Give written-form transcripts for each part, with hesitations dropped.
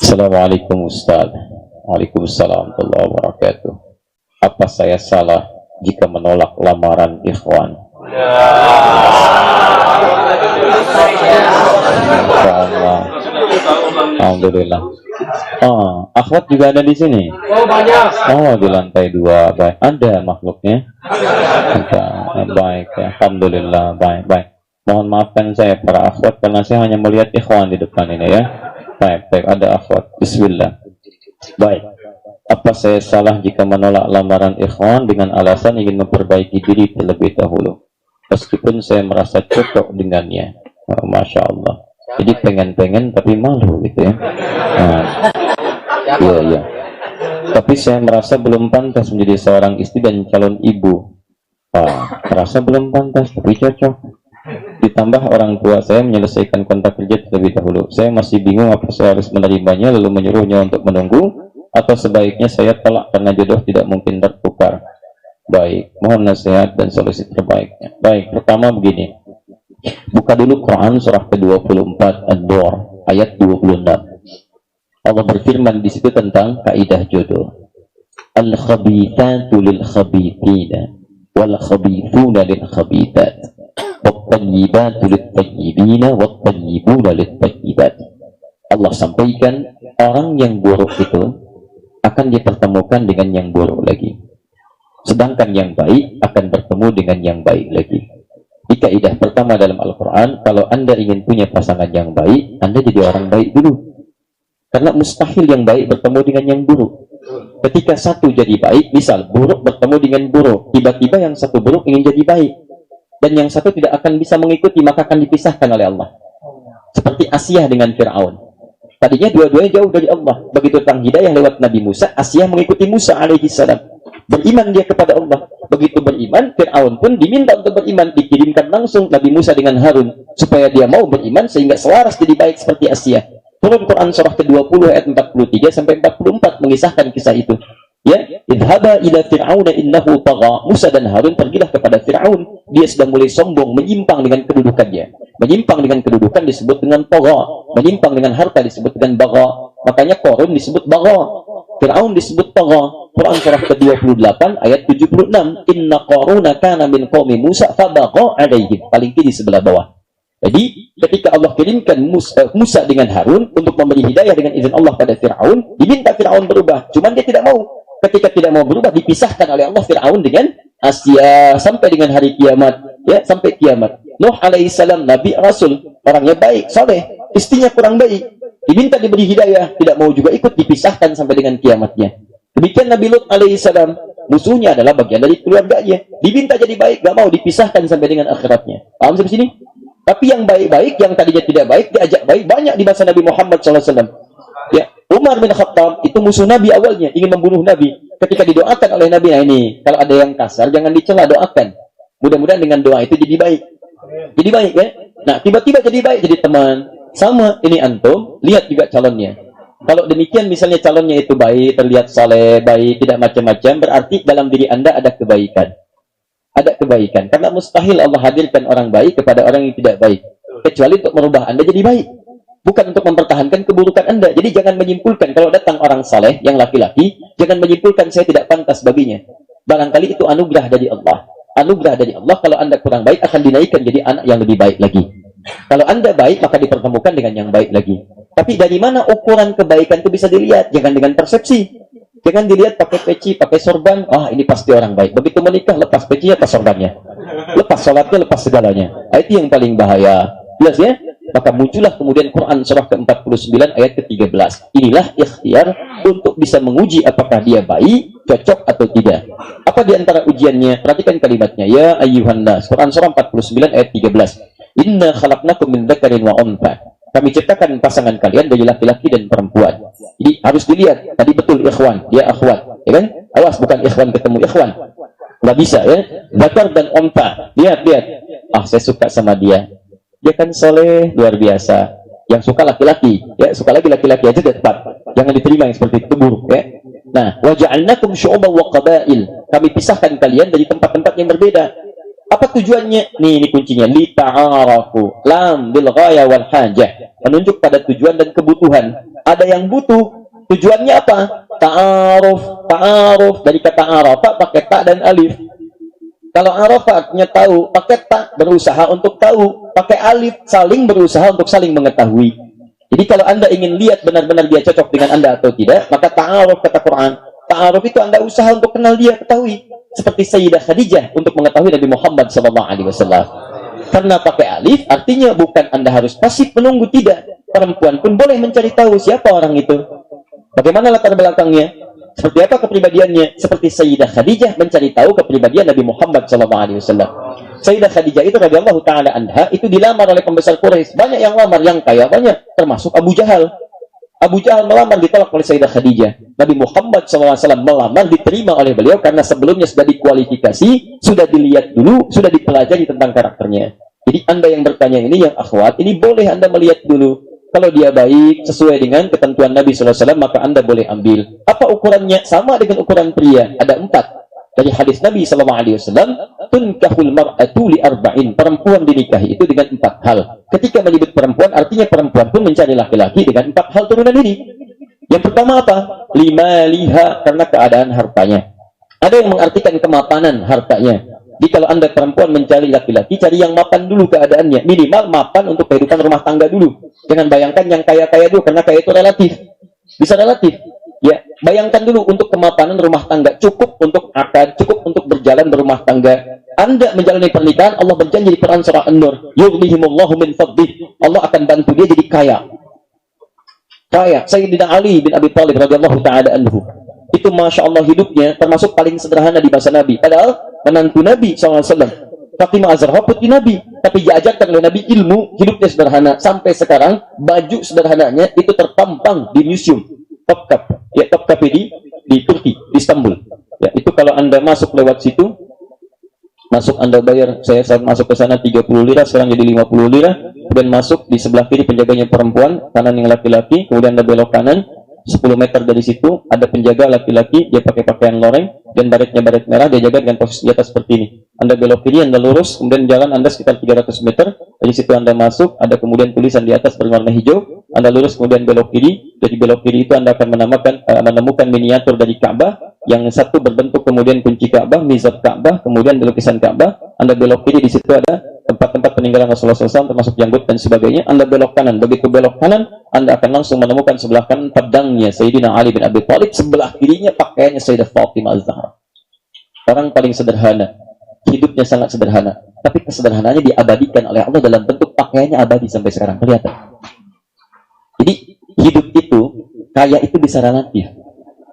Assalamualaikum Ustaz. Waalaikumsalam warahmatullahi wabarakatuh. Apa saya salah jika menolak lamaran ikhwan? Insyaallah. Alhamdulillah. Akhwat juga ada di sini. Oh, banyak. Oh, di lantai 2. Baik. Ada makhluknya? Baik ya. Alhamdulillah. Baik. Mohon maafkan saya para akhwat karena saya hanya melihat ikhwan di depan ini ya. Baik, ada akhwat. Bismillah. Baik. Apa saya salah jika menolak lamaran ikhwan dengan alasan ingin memperbaiki diri terlebih dahulu, meskipun saya merasa cocok dengannya? Masya Allah. Jadi pengen tapi malu gitu ya. Iya. Tapi saya merasa belum pantas menjadi seorang istri dan calon ibu. Merasa belum pantas tapi cocok. Ditambah orang tua saya menyelesaikan kontrak kerja terlebih dahulu. Saya masih bingung apa saya harus menerimanya lalu menyuruhnya untuk menunggu, atau sebaiknya saya tolak karena jodoh tidak mungkin tertukar. Baik, mohon nasihat dan solusi terbaiknya. Baik, pertama begini. Buka dulu Quran surah ke-24 Ad-Dur ayat 26. Allah berfirman di situ tentang kaidah jodoh. Al-khabithatu lil-khabithina wal-khabithuna lil-khabithat. Wat-tayyibatu lit-tayyibina wat-tayyibuna lit-tayyibat. Allah sampaikan orang yang buruk itu akan dipertemukan dengan yang buruk lagi. Sedangkan yang baik akan bertemu dengan yang baik lagi. Di kaidah pertama dalam Al-Quran, kalau Anda ingin punya pasangan yang baik, Anda jadi orang baik dulu. Karena mustahil yang baik bertemu dengan yang buruk. Ketika satu jadi baik, misal buruk bertemu dengan buruk, tiba-tiba yang satu buruk ingin jadi baik, dan yang satu tidak akan bisa mengikuti, maka akan dipisahkan oleh Allah. Seperti Asiyah dengan Fir'aun. Tadinya dua-duanya jauh dari Allah. Begitu datang hidayah lewat Nabi Musa, Asiyah mengikuti Musa alaihi salam. Beriman dia kepada Allah. Begitu beriman, Fir'aun pun diminta untuk beriman. Dikirimkan langsung Nabi Musa dengan Harun supaya dia mau beriman sehingga selaras jadi baik seperti Asiyah. Turun Quran surah ke-20 ayat 43 sampai 44 mengisahkan kisah itu. Ya, idhaba ila fir'auna innahu tagha. Musa dan Harun pergilah kepada Fir'aun. Dia sedang mulai sombong, menyimpang dengan kedudukannya. Menyimpang dengan kedudukan disebut dengan tagha. Menyimpang dengan harta disebut dengan bagha. Makanya Qarun disebut bagha. Fir'aun disebut tagha. Quran surah ke-28 ayat 76. Inna Qaruna kana min qaumi Musa fabagha alaihim. Paling kiri sebelah bawah. Jadi ketika Allah kirimkan Musa dengan Harun untuk memberi hidayah dengan izin Allah pada Fir'aun, diminta Fir'aun berubah. Cuman dia tidak mau. Ketika tidak mau berubah, dipisahkan oleh Allah Fir'aun dengan Asiyah sampai dengan hari kiamat, ya, sampai kiamat. Nuh alaihissalam, Nabi Rasul, orangnya baik, soleh, istrinya kurang baik, diminta diberi hidayah, tidak mau juga ikut, dipisahkan sampai dengan kiamatnya. Demikian Nabi Lut alaihissalam, musuhnya adalah bagian dari keluarganya, diminta jadi baik, gak mau, dipisahkan sampai dengan akhiratnya. Paham sampai sini? Tapi yang baik-baik, yang tadinya tidak baik, diajak baik, banyak di masa Nabi Muhammad SAW. Ya, Umar bin Khattab itu musuh Nabi awalnya, ingin membunuh Nabi. Ketika didoakan oleh Nabi, nah ini, kalau ada yang kasar, jangan dicela, doakan. Mudah-mudahan dengan doa itu jadi baik. Jadi baik, ya. Nah, tiba-tiba jadi baik, jadi teman. Sama, ini antum, lihat juga calonnya. Kalau demikian, misalnya calonnya itu baik, terlihat saleh, baik, tidak macam-macam, berarti dalam diri Anda ada kebaikan. Ada kebaikan. Karena mustahil Allah hadirkan orang baik kepada orang yang tidak baik. Kecuali untuk merubah Anda jadi baik. Bukan untuk mempertahankan keburukan Anda. Jadi jangan menyimpulkan kalau datang orang saleh yang laki-laki, jangan menyimpulkan saya tidak pantas baginya. Barangkali itu anugerah dari Allah. Anugerah dari Allah, kalau Anda kurang baik akan dinaikkan jadi anak yang lebih baik lagi. Kalau Anda baik maka dipertemukan dengan yang baik lagi. Tapi dari mana ukuran kebaikan itu bisa dilihat? Jangan dengan persepsi. Jangan dilihat pakai peci, pakai sorban. Ini pasti orang baik. Begitu menikah lepas pecinya, lepas sorbannya. Lepas sholatnya, lepas segalanya. Itu yang paling bahaya. Jelas ya? Maka muncullah kemudian Quran surah ke-49 ayat ke-13. Inilah ikhtiar untuk bisa menguji apakah dia baik, cocok atau tidak. Apa di antara ujiannya? Perhatikan kalimatnya. Ya ayyuhan nas. Quran surah 49 ayat 13. Inna khalaqnakum min dzakarin wa untha. Kami ciptakan pasangan kalian dari laki-laki dan perempuan. Jadi harus dilihat. Tadi betul ikhwan, dia akhwat, ya kan? Awas, bukan ikhwan ketemu ikhwan. Nggak bisa ya. Dzakar dan untha. Lihat. Saya suka sama dia. Dia kan soleh, luar biasa. Yang suka laki-laki, ya suka lagi laki-laki aja tepat. Jangan diterima yang seperti itu, buruk ya. Nah, waja'alnakum syu'uban wa qabail. Kami pisahkan kalian dari tempat-tempat yang berbeda. Apa tujuannya? Ini kuncinya. Li ta'arafu. Lam bil ghaya wal hajah. menunjuk pada tujuan dan kebutuhan. Ada yang butuh, tujuannya apa? Ta'aruf dari kata arafa pakai ta dan alif. Kalau arafatnya tahu, pakai ta, berusaha untuk tahu, pakai alif, saling berusaha untuk saling mengetahui. Jadi kalau Anda ingin lihat benar-benar dia cocok dengan Anda atau tidak, maka ta'aruf kata Quran. Ta'aruf itu Anda usaha untuk kenal dia, ketahui. Seperti Sayyidah Khadijah untuk mengetahui Nabi Muhammad SAW. Karena pakai alif, artinya bukan Anda harus pasif menunggu, tidak. Perempuan pun boleh mencari tahu siapa orang itu. Bagaimana latar belakangnya? Seperti apa kepribadiannya? Seperti Sayyidah Khadijah mencari tahu kepribadian Nabi Muhammad SAW. Sayyidah Khadijah itu radhiyallahu taala anha itu dilamar oleh pembesar Quraisy. Banyak yang lamar, yang kaya banyak, termasuk Abu Jahal. Abu Jahal melamar, ditolak oleh Sayyidah Khadijah. Nabi Muhammad SAW melamar, diterima oleh beliau karena sebelumnya sudah dikualifikasi, sudah dilihat dulu, sudah dipelajari tentang karakternya. Jadi Anda yang bertanya ini, yang akhwat, ini boleh Anda melihat dulu. Kalau dia baik, sesuai dengan ketentuan Nabi SAW, maka Anda boleh ambil. Apa ukurannya? Sama dengan ukuran pria. Ada 4. Dari hadis Nabi SAW, tunkahul mar'atu li arba'in. Perempuan dinikahi itu dengan 4 hal. Ketika menyebut perempuan, artinya perempuan pun mencari laki-laki dengan 4 hal turunan ini. Yang pertama apa? Lima liha, karena keadaan hartanya. Ada yang mengartikan kemapanan hartanya. Jadi kalau Anda perempuan mencari laki-laki, cari yang mapan dulu keadaannya. Minimal mapan untuk kehidupan rumah tangga dulu. Jangan bayangkan yang kaya-kaya dulu, karena kaya itu relatif. Bisa relatif. Ya, bayangkan dulu untuk kemapanan rumah tangga. Cukup untuk akad, cukup untuk berjalan berumah tangga. Anda menjalani pernikahan, Allah berjanji di Quran surah An-Nur. Yughnihimullahu min fadlih. Allah akan bantu dia jadi kaya. Kaya. Sayyidina Ali bin Abi Thalib radhiyallahu ta'ala anhu. Itu Masya Allah hidupnya termasuk paling sederhana di masa Nabi. Padahal menantu Nabi SAW. Fatimah Az-Zahra putri Nabi. Tapi diajarkan oleh Nabi ilmu, hidupnya sederhana. Sampai sekarang, baju sederhananya itu terpampang di museum. Topkapı. Ya, Topkapı di Turki, di Istanbul. Ya, itu kalau Anda masuk lewat situ, masuk Anda bayar, saya saat masuk ke sana 30 lira, sekarang jadi 50 lira. Kemudian masuk, di sebelah kiri penjaganya perempuan, kanan yang laki-laki, kemudian Anda belok kanan. 10 meter dari situ ada penjaga laki-laki, dia pakai pakaian loreng dan baretnya baret merah, dia jaga dengan posisi di atas seperti ini. Anda belok kiri, Anda lurus, kemudian jalan Anda sekitar 300 meter, dari situ Anda masuk, ada kemudian tulisan di atas berwarna hijau, Anda lurus kemudian belok kiri, dari belok kiri itu Anda akan menemukan miniatur dari Ka'bah, yang satu berbentuk kemudian kunci Ka'bah, mizab Ka'bah, kemudian lukisan Ka'bah. Anda belok kiri, di situ ada tempat-tempat peninggalan Rasulullah SAW termasuk janggut dan sebagainya. Anda belok kanan, begitu belok kanan Anda akan langsung menemukan sebelah kanan pedangnya Sayyidina Ali bin Abi Thalib, sebelah kirinya pakaiannya Sayyidah Fatimah Az-Zahra. Orang paling sederhana, hidupnya sangat sederhana, tapi kesederhanaannya diabadikan oleh Allah dalam bentuk pakaiannya abadi sampai sekarang, kelihatan. Jadi hidup itu, kaya itu bisa relatif.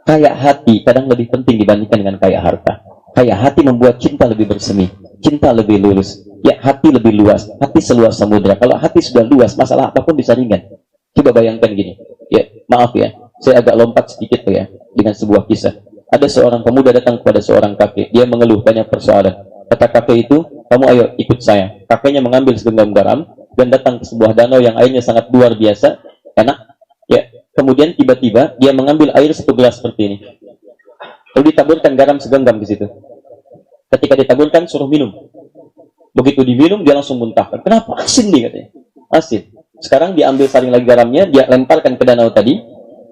Kaya hati kadang lebih penting dibandingkan dengan kaya harta. Kaya hati membuat cinta lebih bersemi, cinta lebih lurus. Ya, hati lebih luas, hati seluas samudra. Kalau hati sudah luas, masalah apapun bisa ringan. Coba bayangkan gini, ya, maaf ya, saya agak lompat sedikit ya, dengan sebuah kisah. Ada seorang pemuda datang kepada seorang kakek, dia mengeluh banyak persoalan. Kata kakek itu, kamu ayo ikut saya. Kakeknya mengambil segenggam garam, dan datang ke sebuah danau yang airnya sangat luar biasa, enak. Ya, kemudian tiba-tiba, dia mengambil air 1 gelas seperti ini. Lalu ditaburkan garam segenggam di situ. Ketika ditaburkan, suruh minum. Begitu diminum, dia langsung muntahkan. Kenapa? Asin dia katanya. Asin. Sekarang diambil saring lagi garamnya, dia lemparkan ke danau tadi.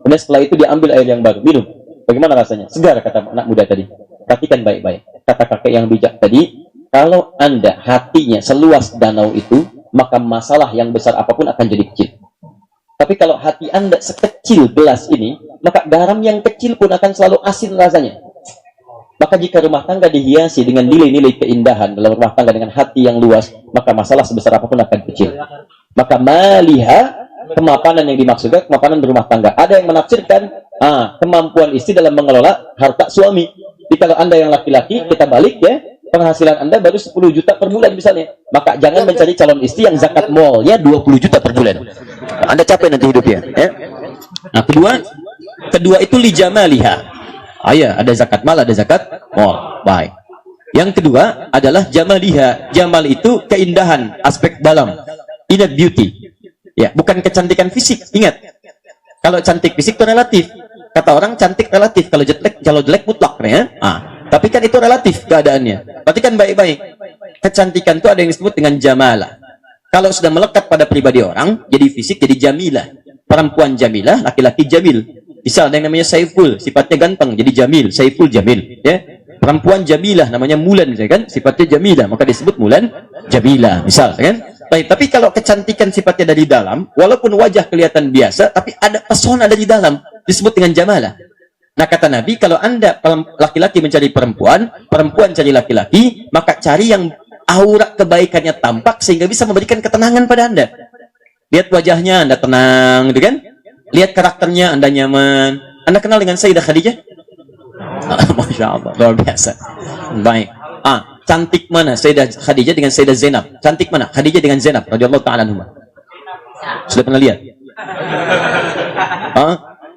Kemudian setelah itu diambil air yang baru. Minum. Bagaimana rasanya? Segar, kata anak muda tadi. Perhatikan baik-baik. Kata kakek yang bijak tadi, kalau Anda hatinya seluas danau itu, maka masalah yang besar apapun akan jadi kecil. Tapi kalau hati Anda sekecil gelas ini, maka garam yang kecil pun akan selalu asin rasanya. Maka jika rumah tangga dihiasi dengan nilai-nilai keindahan dalam rumah tangga dengan hati yang luas, maka masalah sebesar apapun akan kecil. Maka maliha, kemapanan yang dimaksudkan, kemapanan berumah tangga. Ada yang menafsirkan, kemampuan istri dalam mengelola harta suami. Jadi kalau Anda yang laki-laki, kita balik ya, penghasilan Anda baru 10 juta per bulan misalnya. Maka jangan mencari calon istri yang zakat malnya 20 juta per bulan. Anda capek nanti hidupnya. Ya? Nah, kedua itu lijamaliha. Ada zakat mal, ada zakat mal. Baik. Yang kedua adalah jamaliha. Jamal itu keindahan, aspek dalam. Inner beauty. Ya, bukan kecantikan fisik. Ingat. Kalau cantik fisik itu relatif. Kata orang cantik relatif. Kalau jelek mutlak ya. Tapi kan itu relatif keadaannya. Perhatikan baik-baik. Kecantikan itu ada yang disebut dengan jamalah. Kalau sudah melekat pada pribadi orang, jadi fisik, jadi jamilah. Perempuan jamilah, laki-laki jamil. Misal ada yang namanya Saiful, sifatnya ganteng, jadi jamil, Saiful jamil. Ya. Perempuan jamilah, namanya Mulan, kan? Sifatnya jamilah, maka disebut Mulan jamilah, misal, kan? Tapi kalau kecantikan sifatnya dari dalam, walaupun wajah kelihatan biasa, tapi ada pesona dari dalam, disebut dengan jamalah. Nah kata Nabi, kalau anda laki-laki mencari perempuan, perempuan cari laki-laki, maka cari yang aura kebaikannya tampak sehingga bisa memberikan ketenangan pada anda. Lihat wajahnya, anda tenang, gitu kan? Lihat karakternya, anda nyaman. Anda kenal dengan Sayyidah Khadijah? Masya Allah, luar biasa. Baik. Cantik mana Sayyidah Khadijah dengan Sayyidah Zainab? Cantik mana Khadijah dengan Zainab radhiyallahu ta'ala anhuma? Sudah pernah lihat?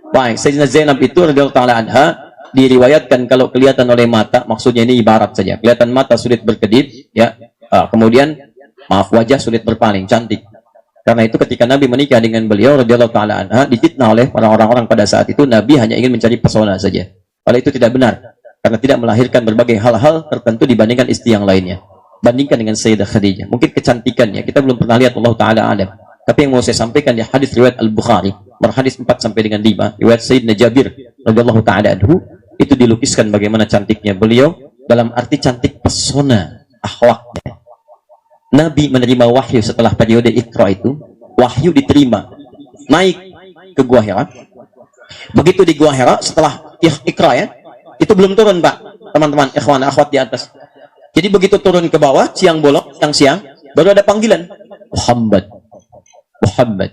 Baik, Sayyidah Zainab itu radhiyallahu ta'ala anha diriwayatkan kalau kelihatan oleh mata, maksudnya ini ibarat saja. Kelihatan mata sulit berkedip, ya. Kemudian maaf, wajah sulit berpaling, cantik. Karena itu ketika Nabi menikah dengan beliau radhiyallahu ta'ala anha, difitnah oleh orang-orang pada saat itu Nabi hanya ingin mencari pesona saja. Padahal itu tidak benar. Karena tidak melahirkan berbagai hal-hal tertentu dibandingkan istri yang lainnya. Bandingkan dengan Sayyidah Khadijah. Mungkin kecantikannya kita belum pernah lihat, Allah Ta'ala alam. Tapi yang mau saya sampaikan di hadis riwayat Al-Bukhari, hadis 4 sampai dengan 5, riwayat Sayyidina Jabir radhiyallahu ta'ala anhu, itu dilukiskan bagaimana cantiknya beliau dalam arti cantik pesona akhlaknya. Nabi menerima wahyu setelah periode Iqra itu, wahyu diterima, naik ke Gua Hira. Begitu di Gua Hira setelah Iqra, ya, itu belum turun, Pak, teman-teman, ikhwan, akhwat di atas. Jadi begitu turun ke bawah, siang bolong, siang, baru ada panggilan, Muhammad, Muhammad.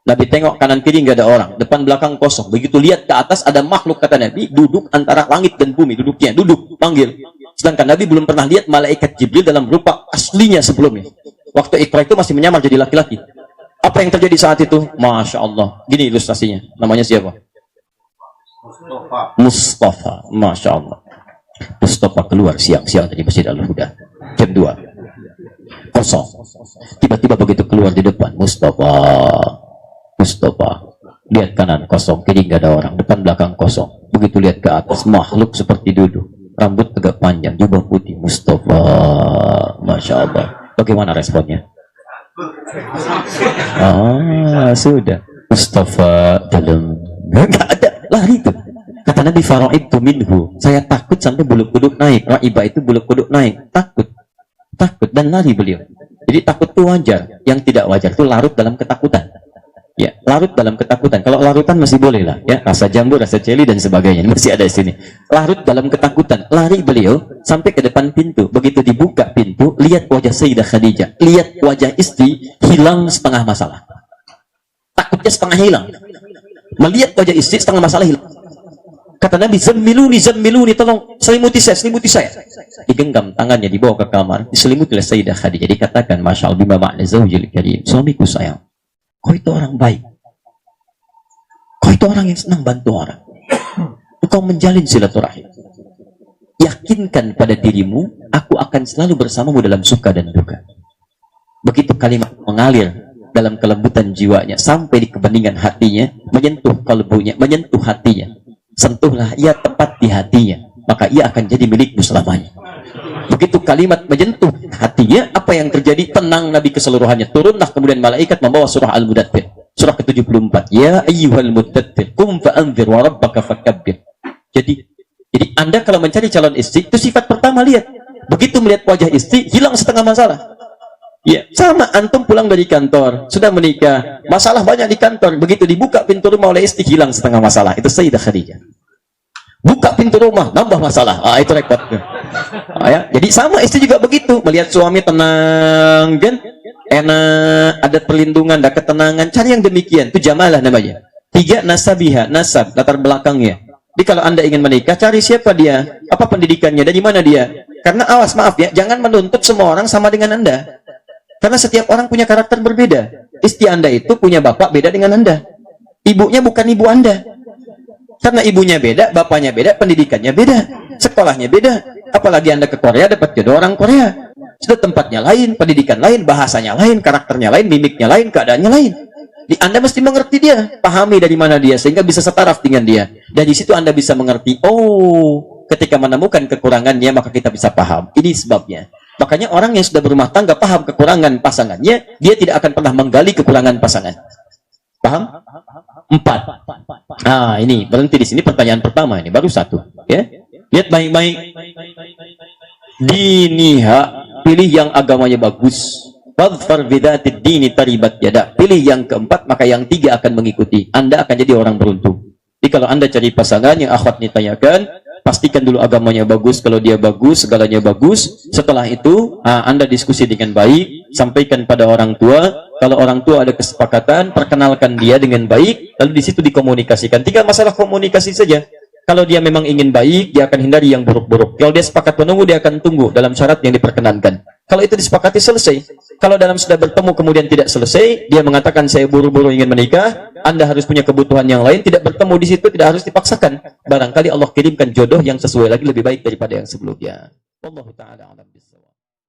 Nabi tengok kanan kiri nggak ada orang, depan belakang kosong. Begitu lihat ke atas ada makhluk, kata Nabi, duduk antara langit dan bumi, duduknya, duduk, panggil. Sedangkan Nabi belum pernah lihat malaikat Jibril dalam rupa aslinya sebelumnya. Waktu Iqra itu masih menyamar jadi laki-laki. Apa yang terjadi saat itu? Masya Allah. Gini ilustrasinya. Namanya siapa? Mustafa. Masya Allah. Mustafa keluar siang-siang tadi Masjid Al-Huda. Jam 2. Kosong. Tiba-tiba begitu keluar di depan. Mustafa. Lihat kanan kosong. Kiri nggak ada orang. Depan belakang kosong. Begitu lihat ke atas. Makhluk seperti duduk. Rambut agak panjang, jubah putih, Mustafa, Masya Allah. Bagaimana responnya? Sudah. Mustafa dalam, nggak ada, lari itu. Kata Nabi, fara'ibtu minhu, saya takut sampai bulu kuduk naik. Ra'ibah itu bulu kuduk naik, takut dan lari beliau. Jadi takut itu wajar, yang tidak wajar itu larut dalam ketakutan. Ya, larut dalam ketakutan. Kalau larutan masih boleh lah, ya, rasa jambu, rasa celi dan sebagainya masih ada di sini. Larut dalam ketakutan, lari beliau sampai ke depan pintu. Begitu dibuka pintu, lihat wajah Sayyidah Khadijah, lihat wajah istri, hilang setengah masalah. Takutnya setengah hilang. Melihat wajah istri setengah masalah hilang. Kata Nabi, zammiluni, tolong selimuti saya. Digenggam tangannya, dibawa ke kamar, diselimuti oleh Sayyidah Khadijah. Dikatakan, Masya Allah, bima ma'na zawjil karim, suamiku sayang. Kau itu orang baik. Kau itu orang yang senang bantu orang. Engkau menjalin silaturahim. Yakinkan pada dirimu, aku akan selalu bersamamu dalam suka dan duka. Begitu kalimat mengalir dalam kelembutan jiwanya, sampai di kebeningan hatinya, menyentuh kalbunya, menyentuh hatinya. Sentuhlah ia tepat di hatinya, maka ia akan jadi milikmu selamanya. Begitu kalimat menyentuh hatinya, apa yang terjadi? Tenang Nabi keseluruhannya. Turunlah kemudian malaikat membawa surah Al-Mudaththir, surah ke-74. Ya ayyuhal mudaththir, qum fa'anzir wa rabbaka fakabbir. Jadi Anda kalau mencari calon istri, itu sifat pertama, lihat. Begitu melihat wajah istri, hilang setengah masalah. Ya, sama antum pulang dari kantor, sudah menikah, masalah banyak di kantor. Begitu dibuka pintu rumah oleh istri, hilang setengah masalah. Itu Sayyidah Khadijah. Buka pintu rumah, nambah masalah. Itu repot. Ya. Jadi sama istri juga begitu. Melihat suami tenang, kan? Enak, ada perlindungan, ada ketenangan. Cari yang demikian. Itu jamalah namanya. 3, nasabiha, nasab, latar belakangnya. Jadi kalau Anda ingin menikah, cari siapa dia, apa pendidikannya, dari mana dia. Karena awas, maaf ya, jangan menuntut semua orang sama dengan Anda. Karena setiap orang punya karakter berbeda. Istri Anda itu punya bapak beda dengan Anda. Ibunya bukan ibu Anda. Karena ibunya beda, bapaknya beda, pendidikannya beda, sekolahnya beda. Apalagi Anda ke Korea dapat jodoh orang Korea. Sudah tempatnya lain, pendidikan lain, bahasanya lain, karakternya lain, mimiknya lain, keadaannya lain. Anda mesti mengerti dia, pahami dari mana dia, sehingga bisa setaraf dengan dia. Dan di situ Anda bisa mengerti, oh, ketika menemukan kekurangannya, maka kita bisa paham. Ini sebabnya. Makanya orang yang sudah berumah tangga paham kekurangan pasangannya, dia tidak akan pernah menggali kekurangan pasangan. Paham? 4. Nah, ini berhenti di sini pertanyaan pertama ini, baru 1. Ya, lihat baik-baik. Diniha, pilih yang agamanya bagus. Fadfar bidatid dini taribat yada. Pilih yang keempat, maka yang 3 akan mengikuti. Anda akan jadi orang beruntung. Jadi kalau Anda cari pasangan yang akhwat ditanyakan, pastikan dulu agamanya bagus. Kalau dia bagus, segalanya bagus. Setelah itu, Anda diskusi dengan baik, sampaikan pada orang tua. Kalau orang tua ada kesepakatan, perkenalkan dia dengan baik, lalu di situ dikomunikasikan. 3 masalah komunikasi saja. Kalau dia memang ingin baik, dia akan hindari yang buruk-buruk. Kalau dia sepakat menunggu, dia akan tunggu dalam syarat yang diperkenankan. Kalau itu disepakati, selesai. Kalau dalam sudah bertemu kemudian tidak selesai, dia mengatakan saya buru-buru ingin menikah, Anda harus punya kebutuhan yang lain, tidak bertemu di situ, tidak harus dipaksakan. Barangkali Allah kirimkan jodoh yang sesuai lagi lebih baik daripada yang sebelumnya. Wallahu ta'ala a'lam.